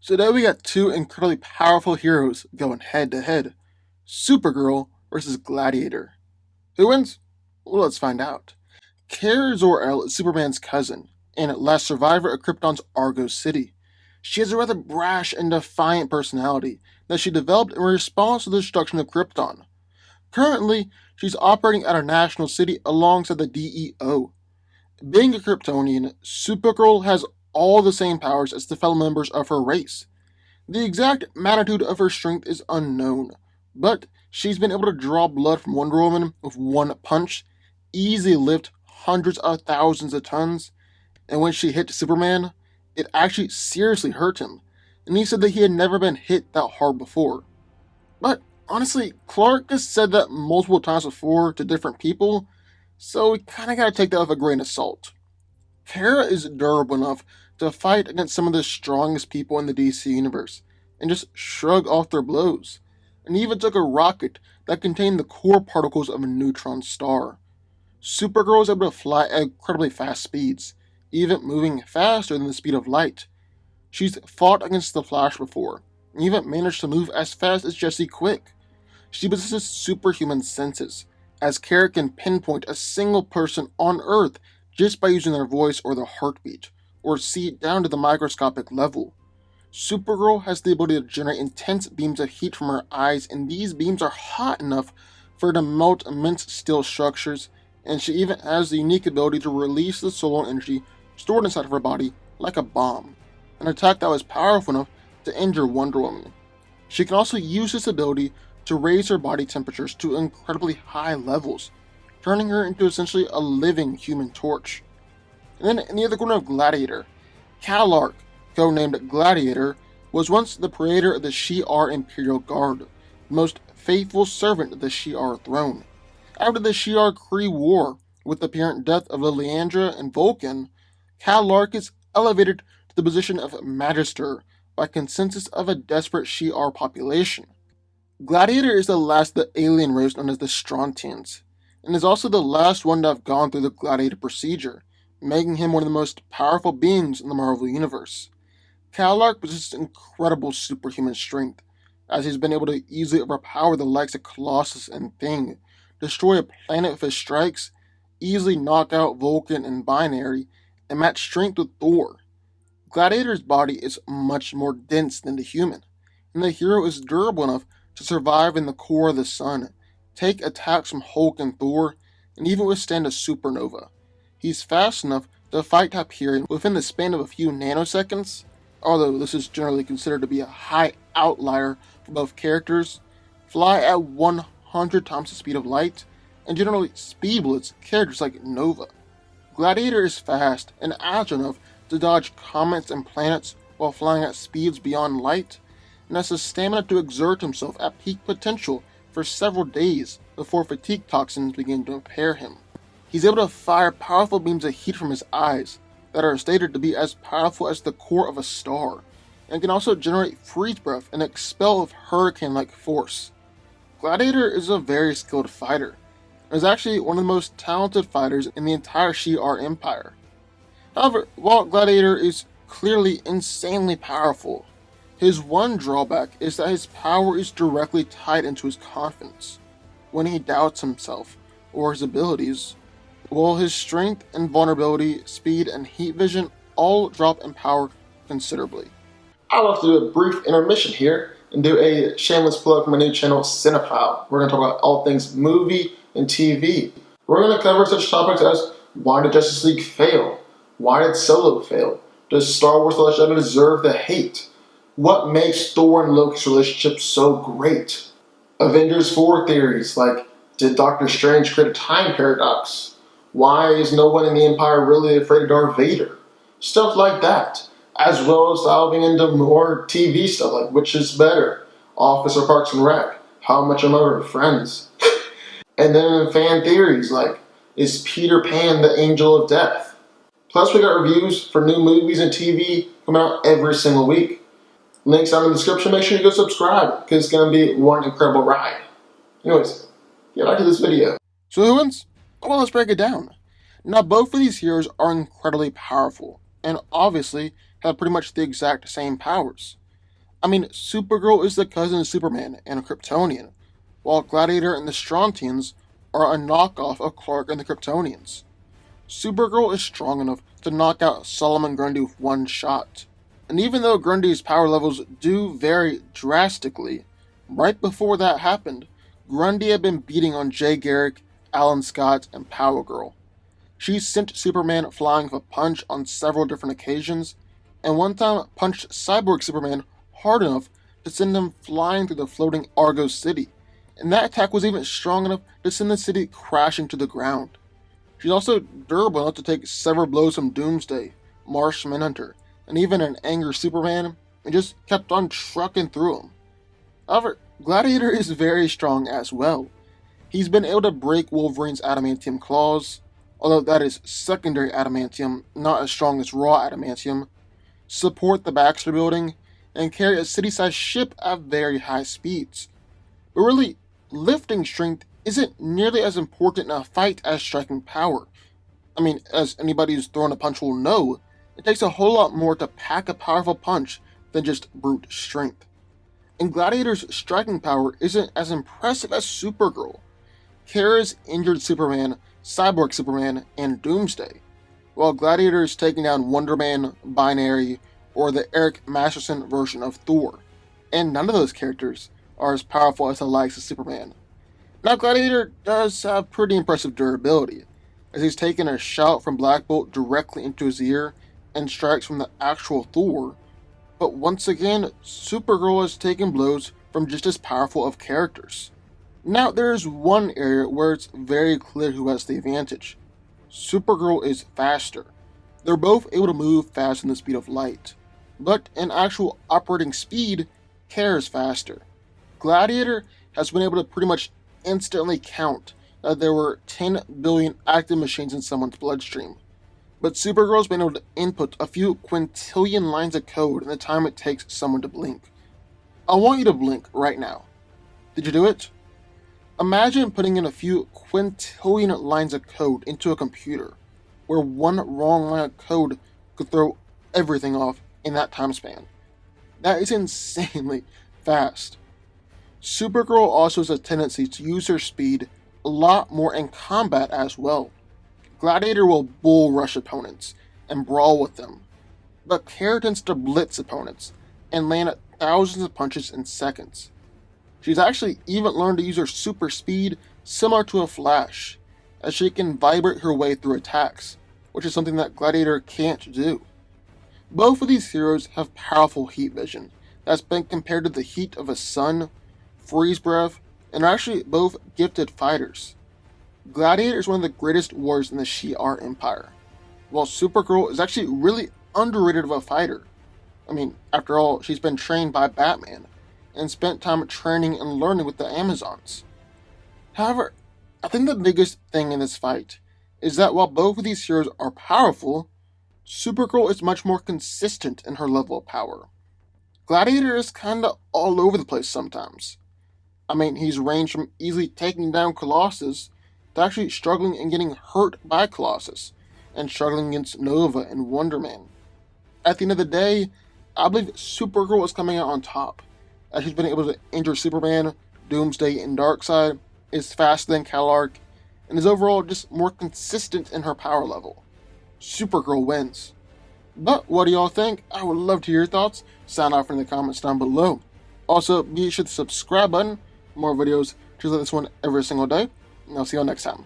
So today we got two incredibly powerful heroes going head to head. Supergirl versus Gladiator. Who wins? Well, let's find out. Kara Zor-El is Superman's cousin, and last survivor of Krypton's Argo City. She has a rather brash and defiant personality that she developed in response to the destruction of Krypton. Currently, she's operating at our national city alongside the DEO. Being a Kryptonian, Supergirl has all the same powers as the fellow members of her race. The exact magnitude of her strength is unknown, but she's been able to draw blood from Wonder Woman with one punch, easily lift hundreds of thousands of tons, and when she hit Superman, it actually seriously hurt him, and he said that he had never been hit that hard before. But honestly, Clark has said that multiple times before to different people, so we kinda gotta take that with a grain of salt. Kara is durable enough to fight against some of the strongest people in the DC universe and just shrug off their blows, and even took a rocket that contained the core particles of a neutron star. Supergirl is able to fly at incredibly fast speeds, even moving faster than the speed of light. She's fought against the Flash before, and even managed to move as fast as Jesse Quick. She possesses superhuman senses, as Kara can pinpoint a single person on Earth just by using their voice or their heartbeat, or see it down to the microscopic level. Supergirl has the ability to generate intense beams of heat from her eyes, and these beams are hot enough for her to melt immense steel structures, and she even has the unique ability to release the solar energy stored inside of her body like a bomb, an attack that was powerful enough to injure Wonder Woman. She can also use this ability to raise her body temperatures to incredibly high levels, turning her into essentially a living human torch. And then in the other corner of Gladiator, Kal-El, codenamed Gladiator, was once the creator of the Shi'ar Imperial Guard, the most faithful servant of the Shi'ar throne. After the Shi'ar Kree War, with the apparent death of Lilandra and Vulcan, Kal-El is elevated to the position of Magister by consensus of a desperate Shi'ar population. Gladiator is the last of the alien race known as the Strontians, and is also the last one to have gone through the Gladiator procedure, making him one of the most powerful beings in the Marvel Universe. Kal-El possesses incredible superhuman strength, as he's been able to easily overpower the likes of Colossus and Thing, destroy a planet with his strikes, easily knock out Vulcan and Binary, and match strength with Thor. Gladiator's body is much more dense than the human, and the hero is durable enough to survive in the core of the sun, take attacks from Hulk and Thor, and even withstand a supernova. He's fast enough to fight Hyperion within the span of a few nanoseconds, although this is generally considered to be a high outlier for both characters, fly at 100 times the speed of light, and generally speed blitz characters like Nova. Gladiator is fast and agile enough to dodge comets and planets while flying at speeds beyond light, and has the stamina to exert himself at peak potential for several days before fatigue toxins begin to impair him. He's able to fire powerful beams of heat from his eyes that are stated to be as powerful as the core of a star, and can also generate freeze breath and expel with hurricane-like force. Gladiator is a very skilled fighter, and is actually one of the most talented fighters in the entire Shi'ar Empire. However, while Gladiator is clearly insanely powerful, his one drawback is that his power is directly tied into his confidence. When he doubts himself or his abilities, while his strength and vulnerability, speed, and heat vision all drop in power considerably. I'll have to do a brief intermission here and do a shameless plug for my new channel, Cinephile. We're going to talk about all things movie and TV. We're going to cover such topics as why did Justice League fail? Why did Solo fail? Does Star Wars The Last Jedi deserve the hate? What makes Thor and Loki's relationship so great? Avengers 4 theories like, did Doctor Strange create a time paradox? Why is no one in the Empire really afraid of Darth Vader? Stuff like that, as well as diving into more TV stuff like which is better, Office or Parks and Rec, How Much I Remember Friends. And then fan theories like, is Peter Pan the angel of death? Plus we got reviews for new movies and TV coming out every single week. Links down in the description, make sure you go subscribe, because it's going to be one incredible ride. Anyways, get back to this video. So who wins? Well, let's break it down. Now, both of these heroes are incredibly powerful, and obviously have pretty much the exact same powers. Supergirl is the cousin of Superman and a Kryptonian, while Gladiator and the Strontians are a knockoff of Clark and the Kryptonians. Supergirl is strong enough to knock out Solomon Grundy with one shot. And even though Grundy's power levels do vary drastically, right before that happened, Grundy had been beating on Jay Garrick, Alan Scott, and Power Girl. She sent Superman flying with a punch on several different occasions, and one time punched Cyborg Superman hard enough to send him flying through the floating Argo City, and that attack was even strong enough to send the city crashing to the ground. She's also durable enough to take several blows from Doomsday, Marsh Manhunter, and even an angry Superman, and just kept on trucking through him. However, Gladiator is very strong as well. He's been able to break Wolverine's adamantium claws, although that is secondary adamantium, not as strong as raw adamantium, support the Baxter Building, and carry a city-sized ship at very high speeds. But really, lifting strength isn't nearly as important in a fight as striking power. As anybody who's thrown a punch will know, it takes a whole lot more to pack a powerful punch than just brute strength. And Gladiator's striking power isn't as impressive as Supergirl. Kara's injured Superman, Cyborg Superman, and Doomsday, while Gladiator is taking down Wonder Man, Binary, or the Eric Masterson version of Thor. And none of those characters are as powerful as the likes of Superman. Now, Gladiator does have pretty impressive durability, as he's taken a shout from Black Bolt directly into his ear and strikes from the actual Thor, but once again, Supergirl has taken blows from just as powerful of characters. Now, there is one area where it's very clear who has the advantage. Supergirl is faster. They're both able to move faster than the speed of light, but in actual operating speed, Kara is faster. Gladiator has been able to pretty much instantly count that there were 10 billion active machines in someone's bloodstream. But Supergirl's been able to input a few quintillion lines of code in the time it takes someone to blink. I want you to blink right now. Did you do it? Imagine putting in a few quintillion lines of code into a computer, where one wrong line of code could throw everything off in that time span. That is insanely fast. Supergirl also has a tendency to use her speed a lot more in combat as well. Gladiator will bull rush opponents and brawl with them, but Kara tends to blitz opponents and land thousands of punches in seconds. She's actually even learned to use her super speed similar to a Flash, as she can vibrate her way through attacks, which is something that Gladiator can't do. Both of these heroes have powerful heat vision that's been compared to the heat of a sun, freeze breath, and are actually both gifted fighters. Gladiator is one of the greatest warriors in the Shi'ar Empire, while Supergirl is actually really underrated of a fighter. After all, she's been trained by Batman, and spent time training and learning with the Amazons. However, I think the biggest thing in this fight is that while both of these heroes are powerful, Supergirl is much more consistent in her level of power. Gladiator is kinda all over the place sometimes. He's ranged from easily taking down Colossus to actually struggling and getting hurt by Colossus, and struggling against Nova and Wonder Man. At the end of the day, I believe Supergirl is coming out on top, as she's been able to injure Superman, Doomsday, and Darkseid, is faster than Calark, and is overall just more consistent in her power level. Supergirl wins. But what do y'all think? I would love to hear your thoughts. Sound off in the comments down below. Also, be sure to subscribe button for more videos just like this one every single day, and I'll see y'all next time.